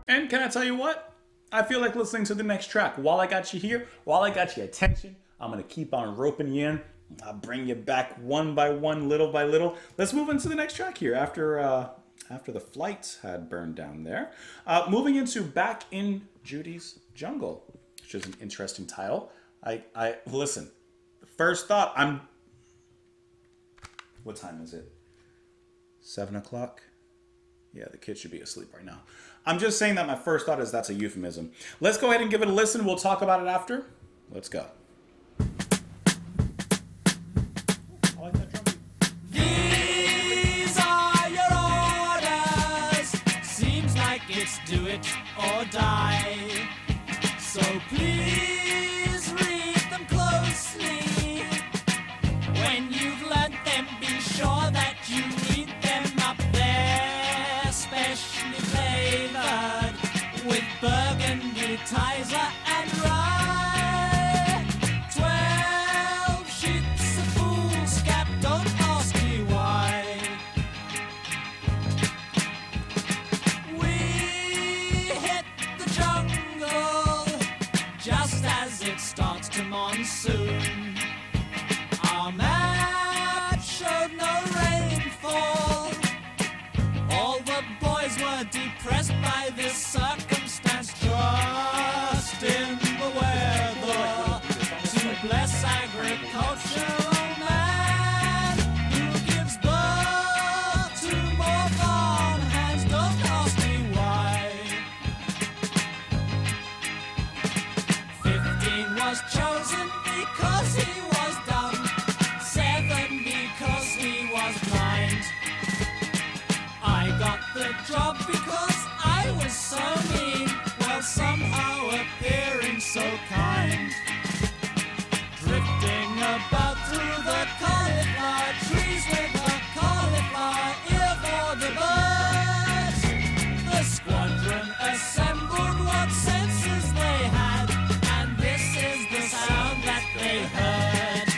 And can I tell you what? I feel like listening to the next track. While I got you here, while I got your attention, I'm going to keep on roping you in. I'll bring you back one by one, little by little. Let's move into the next track here after the flights had burned down there. Moving into Back in Judy's Jungle, which is an interesting title. I listen, first thought, what time is it? 7 o'clock? Yeah, the kids should be asleep right now. I'm just saying that my first thought is that's a euphemism. Let's go ahead and give it a listen. We'll talk about it after. Let's go. I like that drum beat. These are your orders. Seems like it's do it or die. So please read them closely. When you've learned them, be sure that you read them up there. Specially flavored with burgundy, Tizer and rye. 12 sheets of foolscap, don't ask me why. We hit the jungle just as it starts to monsoon. Our map showed no rainfall. All the boys were depressed by this circumstance. Trust in the weather to bless agricultural man who gives birth to more farm hands. Don't ask me why. 15 was chosen because he was dumb. 7 because he was blind. I got the job because I was so mean, while somehow appearing so kind. Drifting about through the cauliflower trees with a cauliflower ear for the birds. The squadron assembled what senses they had, and this is the sound that they heard.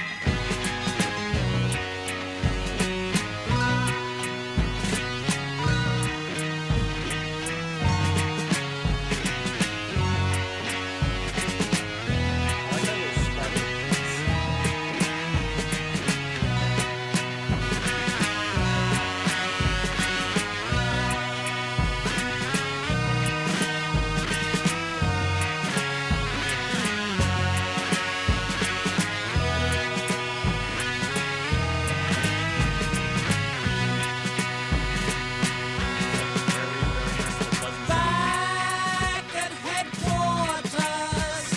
Back at headquarters,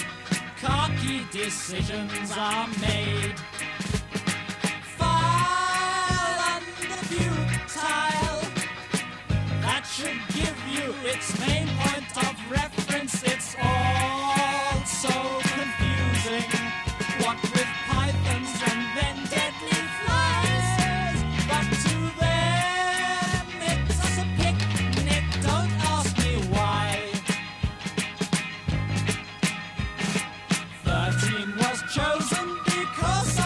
cocky decisions are made. File under futile, that should give you its main point of reference. It's all so confusing. What with pythons and then deadly flies, but to them it's a picnic. Don't ask me why. 13 was chosen because I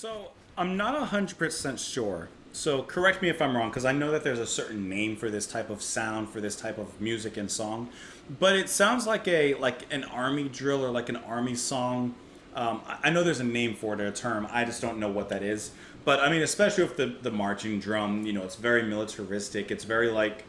So I'm not 100% sure. So correct me if I'm wrong, because I know that there's a certain name for this type of sound, for this type of music and song, but it sounds like an army drill or like an army song. I know there's a name for it, or a term. I just don't know what that is. But I mean, especially with the marching drum, it's very militaristic. It's very like,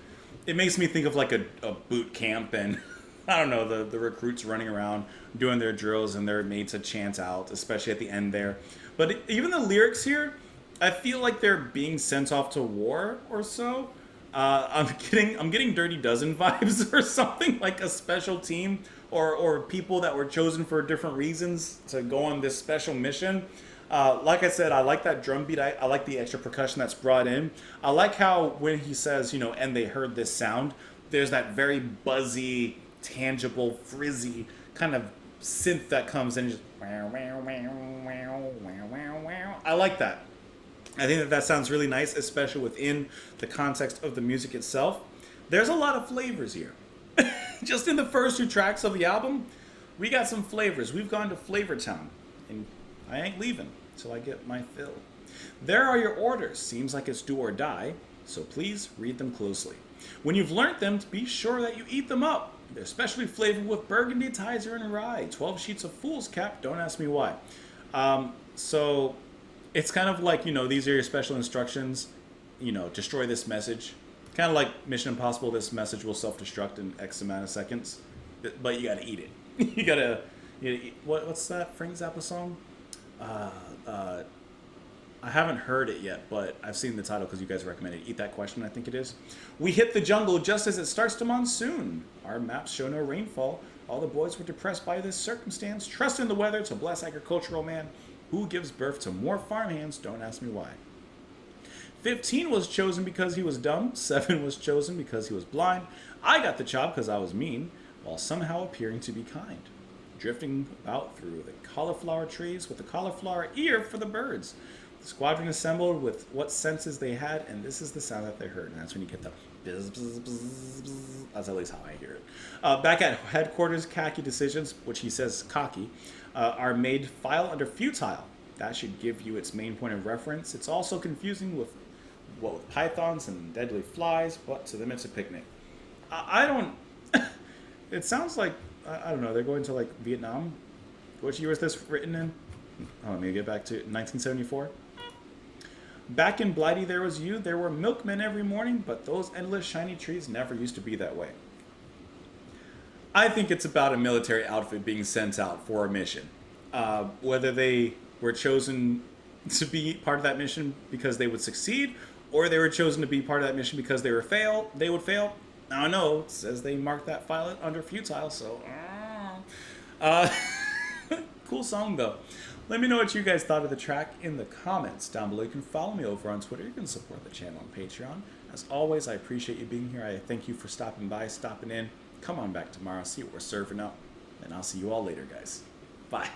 it makes me think of like a boot camp, and I don't know, the recruits running around doing their drills, and they're made to chant out, especially at the end there. But even the lyrics here, I feel like they're being sent off to war or so. I'm getting Dirty Dozen vibes or something, like a special team or people that were chosen for different reasons to go on this special mission. Like I said, I like that drum beat. I like the extra percussion that's brought in. I like how when he says, and they heard this sound, there's that very buzzy, tangible, frizzy kind of synth that comes in and just I like that. I think that sounds really nice, especially within the context of the music itself. There's a lot of flavors here. Just in the first 2 tracks of the album, we got some flavors. We've gone to Flavor Town, and I ain't leaving till I get my fill. There are your orders. Seems like it's do or die, so please read them closely. When you've learnt them, be sure that you eat them up. They're specially flavored with burgundy, tizer, and rye. 12 sheets of foolscap, don't ask me why. So it's kind of like, these are your special instructions. Destroy this message. Kind of like Mission Impossible, this message will self-destruct in X amount of seconds. But you gotta eat it. you gotta eat. What's that Frank Zappa song? I haven't heard it yet, but I've seen the title because you guys recommended it. Eat That Question, I think it is. We hit the jungle just as it starts to monsoon. Our maps show no rainfall. All the boys were depressed by this circumstance. Trust in the weather to bless agricultural man. Who gives birth to more farm hands? Don't ask me why. 15 was chosen because he was dumb. 7 was chosen because he was blind. I got the job because I was mean, while somehow appearing to be kind. Drifting about through the cauliflower trees with a cauliflower ear for the birds. The squadron assembled with what senses they had, and this is the sound that they heard. And that's when you get the bzz, bzz, bzz, bzz. That's at least how I hear it. Back at headquarters, khaki decisions, which he says cocky, are made file under futile. That should give you its main point of reference. It's also confusing with pythons and deadly flies, but to them it's a picnic. I don't... It sounds like, I don't know, they're going to like Vietnam. Which year was this written in? Oh, let me get back to 1974. Back in Blighty There Was You, there were milkmen every morning, but those endless shiny trees never used to be that way. I think it's about a military outfit being sent out for a mission. Whether they were chosen to be part of that mission because they would succeed, or they were chosen to be part of that mission because they would fail, I don't know. It says they marked that file under futile, so... Cool song, though. Let me know what you guys thought of the track in the comments down below. You can follow me over on Twitter. You can support the channel on Patreon. As always, I appreciate you being here. I thank you for stopping by, stopping in. Come on back tomorrow, see what we're serving up. And I'll see you all later, guys. Bye.